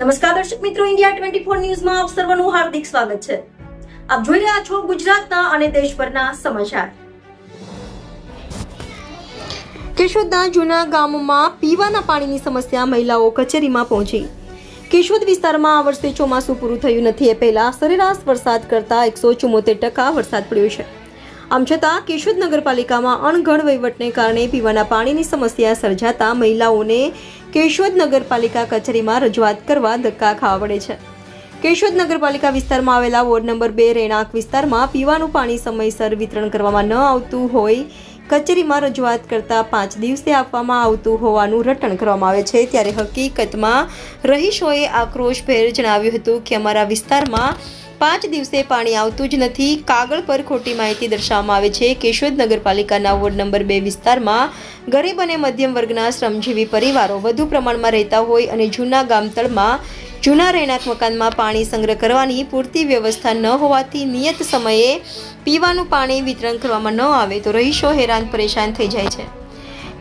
નમસ્કાર દર્શક મિત્રો, ઇન્ડિયા 24 ન્યૂઝમાં આપ સર્વનું હાર્દિક સ્વાગત છે। આપ જોઈ રહ્યા છો ગુજરાતના અને દેશભરના સમાચાર। કેશોદના જૂના ગામમાં પીવાના પાણીની સમસ્યા, મહિલાઓ કચેરીમાં પહોંચી। કેશોદ વિસ્તારમાં આ વર્ષે ચોમાસું પૂરું થયું નથી એ પહેલા સરેરાશ વરસાદ કરતા 174% વરસાદ પડ્યો છે। આમ છતાં કેશોદ નગરપાલિકામાં અણઘડ વહીવટને કારણે પીવાના પાણીની સમસ્યા સર્જાતા મહિલાઓને કેશોદ નગરપાલિકા કચેરીમાં રજૂઆત કરવા ધક્કા ખાવા પડે છે। કેશોદ નગરપાલિકા વિસ્તારમાં આવેલા વોર્ડ નંબર 2 રેણાક વિસ્તારમાં પીવાનું પાણી સમયસર વિતરણ કરવામાં ન આવતું હોય કચેરીમાં રજૂઆત કરતા 5 દિવસે આપવામાં આવતું હોવાનું રટણ કરવામાં આવે છે। ત્યારે હકીકતમાં રહીશોએ આક્રોશભેર જણાવ્યું હતું કે અમારા વિસ્તારમાં 5 દિવસે પાણી આવતું જ નથી। કાગળ પર ખોટી માહિતી દર્શાવવામાં આવે છે। કેશોદ નગરપાલિકાના વોર્ડ નંબર 2 વિસ્તારમાં ગરીબ અને મધ્યમ વર્ગના શ્રમજીવી પરિવારો વધુ પ્રમાણમાં રહેતા હોય અને જૂના ગામતળમાં જૂના રહેણાંક મકાનમાં પાણી સંગ્રહ કરવાની પૂરતી વ્યવસ્થા ન હોવાથી નિયત સમયે પીવાનું પાણી વિતરણ કરવામાં ન આવે તો રહીશો હેરાન પરેશાન થઈ જાય છે।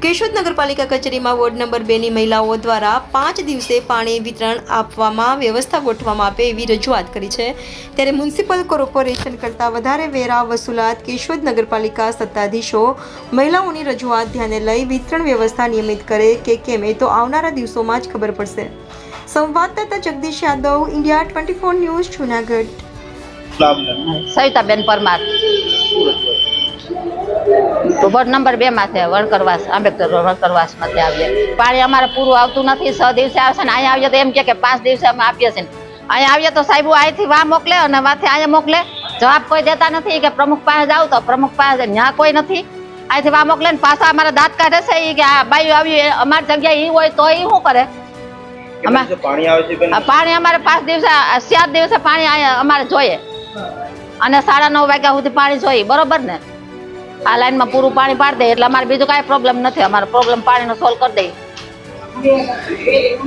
કેશોદ નગરપાલિકા કચેરીમાં વોર્ડ નંબર 2 ની મહિલાઓ દ્વારા 5 દિવસે પાણી વિતરણ આપવામાં વ્યવસ્થા ગોઠવવામાં આવે એવી રજૂઆત કરી છે। ત્યારે મ્યુનિસિપલ કોર્પોરેશન કરતાં વધારે વેરા વસૂલાત કેશોદ નગરપાલિકા સત્તાધીશો મહિલાઓની રજૂઆત ધ્યાને લઈ વિતરણ વ્યવસ્થા નિયમિત કરે કે કેમ એ તો આવનારા દિવસોમાં જ ખબર પડશે। સંવાદદાતા Jagdish Yadav, India 24 news, Junagadh. Savitaben Parmar, ward number 2 માંથી વણકરવાસ, આંબેડકર વણકરવાસ માંથી આવીએ। પાણી અમારે પૂરું આવતું નથી। 6 દિવસે આવશે ને અહીંયા આવીએ તો એમ કે 5 દિવસે અમે આપીએ છીએ। અહીંયા આવીએ તો સાહેબ અહીંથી વાં મોકલે અને વાંથી અહીંયા મોકલે, જવાબ કોઈ દેતા નથી કે પ્રમુખ પાસે જાવ તો પ્રમુખ પાસે ત્યાં કોઈ નથી। અહીંથી વાં મોકલે ને પાછા અમારા દાંત કાઢે છે એ કે આ બાઈ આવી અમારી જગ્યાએ એ હોય તો એ શું કરે? પાણી અમારે 5 દિવસે 7 દિવસે પાણી અમારે જોઈએ અને 9:30 વાગ્યા સુધી પાણી જોઈએ, બરોબર ને? આ લાઈનમાં પૂરું પાણી પાડી દે એટલે અમારે બીજું કાંઈ પ્રોબ્લેમ નથી। અમારો પ્રોબ્લેમ પાણીનો સોલ્વ કરી દઈએ।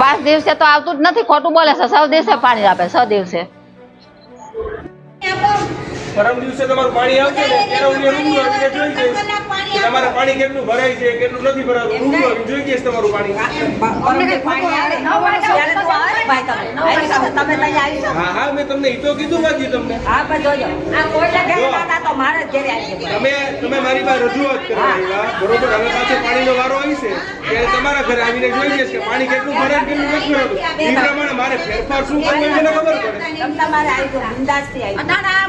5 દિવસે તો આવતું જ નથી, ખોટું બોલે છે। 6 દિવસે પાણી આપે, 6 દિવસે। પરમ દિવસે તમારું પાણી આવશે ને ત્યારે હું રૂબરૂ આવીને જોઈ જઈશ કે તમારે પાણી કેટલું ભરાય છે કેટલું નથી ભરાતું, રૂબરૂ આવીને જોઈ જઈશ તમારું પાણી। હા હા, મેં તમને ઈ તો કીધું બાજી તમને તમે મારી પાસે રજૂઆત કરવા આવ્યા, બરોબર? હવે પાછો પાણીનો વારો આવશે ત્યારે તમારા ઘરે આવીને જોઈ જઈશ કે પાણી કેટલું ભરાય કેટલું નથી ભરાતું। એ પ્રમાણે મારે ફેરફાર શું કરવું મને ખબર પડે।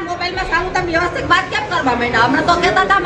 મોબાઈલમાં સારું તમે વ્યવસ્થિત વાત કેમ કરવા માંડ્યા? હમણાં તો કહેતા હતા